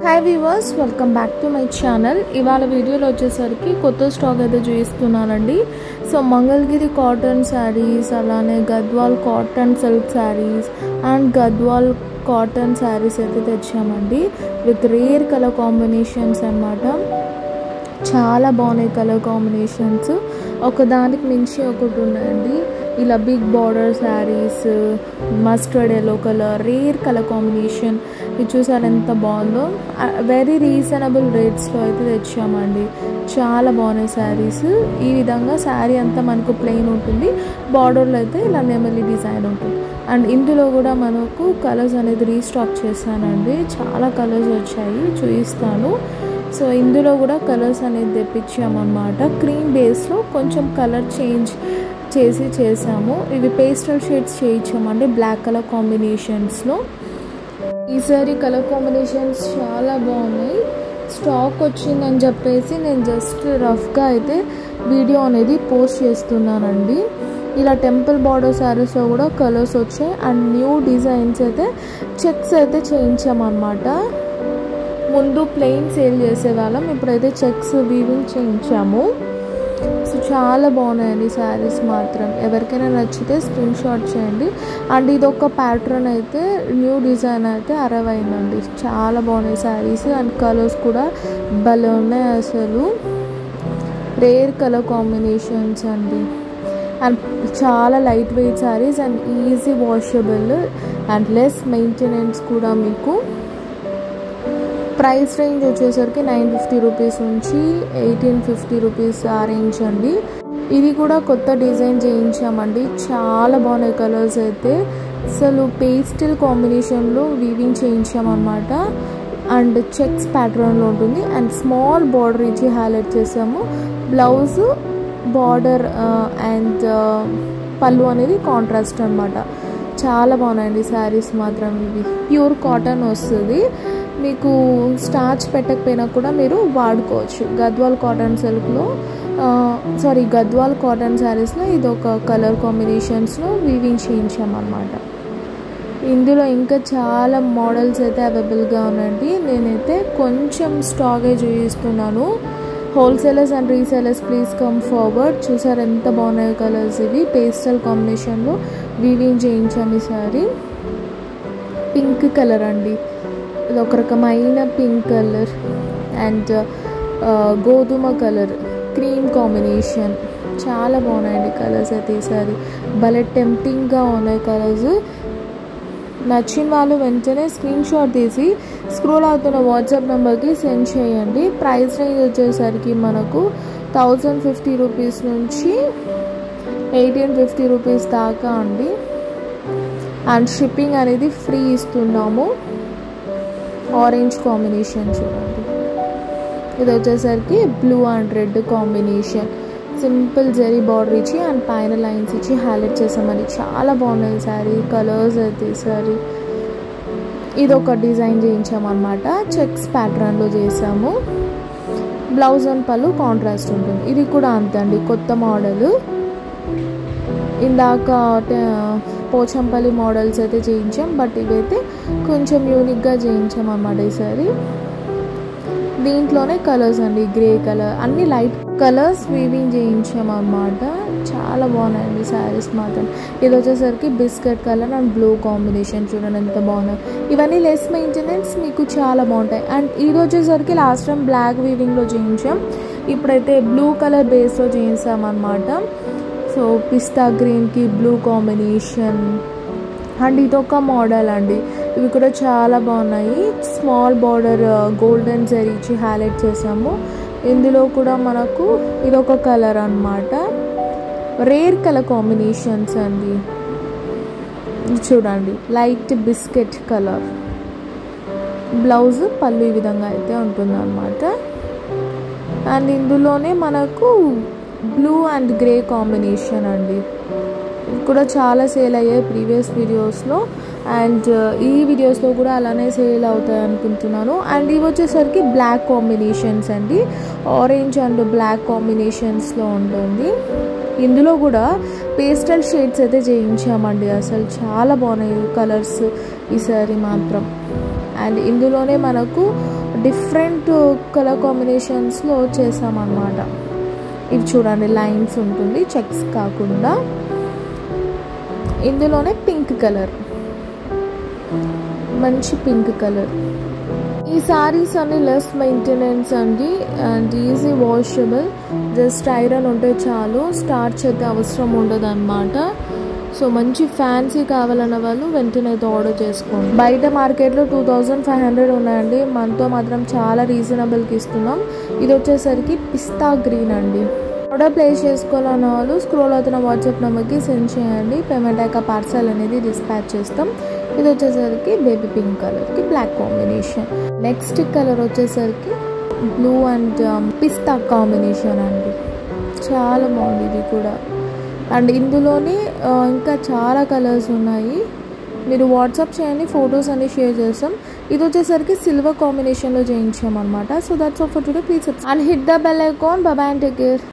Hi viewers, welcome back to my channel. ఇవాళ వీడియోలో వచ్చేసరికి కొత్త స్టాక్ అయితే చూపిస్తున్నానండి. సో మంగళగిరి కాటన్ శారీస్, అలానే Gadwal cotton silk saris and Gadwal cotton saris అయితే తెచ్చామండి. విత్ రేర్ కలర్ కాంబినేషన్స్ అన్నమాట. చాలా బాగున్నాయి కలర్ కాంబినేషన్స్, ఒకదానికి మించి ఒకటి ఉన్నాయండి. ఇలా big border sarees, mustard yellow colour, rare colour combination. ఇది చూసారు ఎంత బాగుందో. వెరీ రీజనబుల్ రేట్స్లో అయితే తెచ్చామండి. చాలా బాగున్నాయి శారీస్. ఈ విధంగా శారీ అంతా మనకు ప్లెయిన్ ఉంటుంది, బార్డర్లో అయితే ఇలా నెమలి డిజైన్ ఉంటుంది. అండ్ ఇందులో కూడా మనకు కలర్స్ అనేది రీస్టాక్ చేశానండి. చాలా కలర్స్ వచ్చాయి, చూపిస్తాను. సో ఇందులో కూడా కలర్స్ అనేది తెప్పించామన్నమాట. క్రీమ్ బేస్లో కొంచెం కలర్ చేంజ్ చేసాము. ఇవి పేస్టల్ షేడ్స్ చేయించామండి, బ్లాక్ కలర్ కాంబినేషన్స్లో. ఈసారి కలర్ కాంబినేషన్స్ చాలా బాగున్నాయి. స్టాక్ వచ్చిందని చెప్పేసి నేను జస్ట్ రఫ్గా అయితే వీడియో అనేది పోస్ట్ చేస్తున్నానండి. ఇలా టెంపుల్ బార్డర్ శారీస్లో కూడా కలర్స్ వచ్చాయి. అండ్ న్యూ డిజైన్స్ అయితే చెక్స్ అయితే చేయించామన్నమాట. ముందు ప్లెయిన్ సేల్ చేసేవాళ్ళం, ఇప్పుడైతే చెక్స్ వీవింగ్ చేయించాము. సో చాలా బాగున్నాయండి శారీస్ మాత్రం. ఎవరికైనా నచ్చితే స్క్రీన్ షాట్ చేయండి. అండ్ ఇది ఒక ప్యాటర్న్ అయితే న్యూ డిజైన్ అయితే అరైవ్ అయిందండి. చాలా బాగున్నాయి శారీస్. అండ్ కలర్స్ కూడా భలే ఉన్నాయి అసలు. రేర్ కలర్ కాంబినేషన్స్ అండి. అండ్ చాలా light weight saris and easy washable and less maintenance కూడా. మీకు ప్రైస్ రేంజ్ వచ్చేసరికి 950 రూపీస్ నుంచి 1850 రూపీస్ ఆ రేంజ్ అండి. ఇది కూడా కొత్త డిజైన్ చేయించామండి. చాలా బాగున్నాయి కలర్స్ అయితే. అసలు పేస్టల్ కాంబినేషన్లో వీవింగ్ చేయించామన్నమాట. అండ్ చెక్స్ ప్యాటర్న్లో ఉంటుంది. అండ్ స్మాల్ బార్డర్ ఇచ్చి హైలైట్ చేసాము. బ్లౌజ్ బార్డర్ అండ్ పళ్ళు అనేది కాంట్రాస్ట్ అనమాట. చాలా బాగున్నాయండి శారీస్ మాత్రం. ఇవి ప్యూర్ కాటన్ వస్తుంది. మీకు స్టార్చ్ పెట్టకపోయినా కూడా మీరు వాడుకోవచ్చు. గద్వాల్ కాటన్ సిల్క్లో గద్వాల్ కాటన్ శారీస్లో ఇది ఒక కలర్ కాంబినేషన్స్లో వీవింగ్ చేయించామన్నమాట. ఇందులో ఇంకా చాలా మోడల్స్ అయితే అవైలబుల్గా ఉన్నాయండి. నేనైతే కొంచెం స్టాకే చూపిస్తున్నాను. Wholesalers and resellers please come forward. చూసారు ఎంత బాగున్నాయి కలర్స్. ఇవి పేస్టల్ కాంబినేషన్లో వీవింగ్ చేయించాము. ఈసారి పింక్ కలర్ అండి. ఇది ఒక రకమైన పింక్ కలర్ అండ్ గోధుమ కలర్, క్రీమ్ కాంబినేషన్. చాలా బాగున్నాయండి కలర్స్ అయితే. ఈసారి భలే టెంప్టింగ్గా ఉన్నాయి కలర్స్. నచ్చిన వాళ్ళు వెంటనే స్క్రీన్ షాట్ తీసి స్క్రోల్ అవుతున్న వాట్సాప్ నెంబర్కి సెండ్ చేయండి. ప్రైస్ రేంజ్ వచ్చేసరికి మనకు 1050 రూపీస్ నుంచి 1850 రూపీస్ దాకా అండి. అండ్ షిప్పింగ్ అనేది ఫ్రీ ఇస్తున్నాము. ఆరెంజ్ కాంబినేషన్ చూడండి. ఇది వచ్చేసరికి blue and red combination. Simple zari border ఇచ్చి అండ్ పైన లైన్స్ ఇచ్చి హైలైట్ చేసామని. చాలా బాగున్నాయి శారీ కలర్స్ అయితే. ఈసారి ఇది ఒక డిజైన్ చేయించామన్నమాట. చెక్స్ ప్యాటర్న్లో చేసాము. బ్లౌజ్ అండ్ పళ్ళు కాంట్రాస్ట్ ఉంటుంది. ఇది కూడా అంతే అండి, కొత్త మోడల్. ఇందాక పోచంపల్లి మోడల్స్ అయితే చేయించాం, బట్ ఇవైతే కొంచెం యూనిక్గా చేయించాం అన్నమాట ఈసారి. దీంట్లోనే కలర్స్ అండి, గ్రే కలర్, అన్ని లైట్ కలర్స్ వీవింగ్ చేయించాం అన్నమాట. చాలా బాగున్నాయండి శారీస్ మాత్రం. ఇది వచ్చేసరికి biscuit colour and blue combination. చూడండి ఎంత బాగున్నాయి. ఇవన్నీ లెస్ మెయింటెనెన్స్, మీకు చాలా బాగుంటాయి. అండ్ ఇది వచ్చేసరికి లాస్ట్ టైం బ్లాక్ వీవింగ్లో చేయించాం, ఇప్పుడైతే బ్లూ కలర్ బేస్లో చేయించామన్నమాట. సో పిస్తా గ్రీన్కి బ్లూ కాంబినేషన్. అండ్ ఇదొక మోడల్ అండి. ఇవి కూడా చాలా బాగున్నాయి. స్మాల్ బార్డర్ గోల్డెన్ జరీ ఇచ్చి హైలైట్ చేసాము. ఇందులో కూడా మనకు ఇదొక కలర్ అన్నమాట. రేర్ కలర్ కాంబినేషన్స్ అండి. చూడండి లైట్ బిస్కెట్ కలర్. బ్లౌజ్ పళ్ళు ఈ విధంగా అయితే ఉంటుంది అన్నమాట. అండ్ ఇందులోనే మనకు బ్లూ అండ్ గ్రే కాంబినేషన్ అండి. ఇది కూడా చాలా సేల్ అయ్యాయి ప్రీవియస్ వీడియోస్లో. అండ్ ఈ వీడియోస్లో కూడా అలానే సేల్ అవుతాయి అనుకుంటున్నాను. అండ్ ఇవి వచ్చేసరికి బ్లాక్ కాంబినేషన్స్ అండి. ఆరెంజ్ అండ్ బ్లాక్ కాంబినేషన్స్లో ఉంటుంది. ఇందులో కూడా పేస్టల్ షేడ్స్ అయితే చేయించామండి. అసలు చాలా బాగున్నాయి కలర్స్ ఈసారి మాత్రం. అండ్ ఇందులోనే మనకు డిఫరెంట్ కలర్ కాంబినేషన్స్లో చేసామన్నమాట. ఇవి చూడండి లైన్స్ ఉంటుంది, చెక్స్ కాకుండా. ఇందులోనే పింక్ కలర్, మంచి పింక్ కలర్. ఈ శారీస్ అన్ని లెస్ మెయింటెనెన్స్ అండి and easy washable. Just iron ఉంటే చాలు, స్టార్చ్ అయితే అవసరం ఉండదు అన్నమాట. సో మంచి ఫ్యాన్సీ కావాలన్న వాళ్ళు వెంటనే అయితే ఆర్డర్ చేసుకోండి. బయట మార్కెట్లో 2500 ఉన్నాయండి, మనతో మాత్రం చాలా రీజనబుల్కి ఇస్తున్నాం. ఇది వచ్చేసరికి పిస్తా గ్రీన్ అండి. ఆర్డర్ ప్లేస్ చేసుకోవాలన్న వాళ్ళు స్క్రోల్ అవుతున్న వాట్సాప్ నెంబర్కి సెండ్ చేయండి. పేమెంట్ అయ్యాక పార్సల్ అనేది డిస్పాచ్ చేస్తాం. ఇది వచ్చేసరికి బేబీ పింక్ కలర్కి బ్లాక్ కాంబినేషన్. నెక్స్ట్ కలర్ వచ్చేసరికి బ్లూ అండ్ పిస్తా కాంబినేషన్ అండి. చాలా బాగుంది ఇది కూడా. అండ్ ఇందులోనే ఇంకా చాలా కలర్స్ ఉన్నాయి. మీరు వాట్సాప్ చేయండి, ఫొటోస్ అన్ని షేర్ చేస్తాం. ఇది వచ్చేసరికి సిల్వర్ కాంబినేషన్లో చేయించాం అనమాట. So that's all for today. Please and hit the bell icon. By by and take care.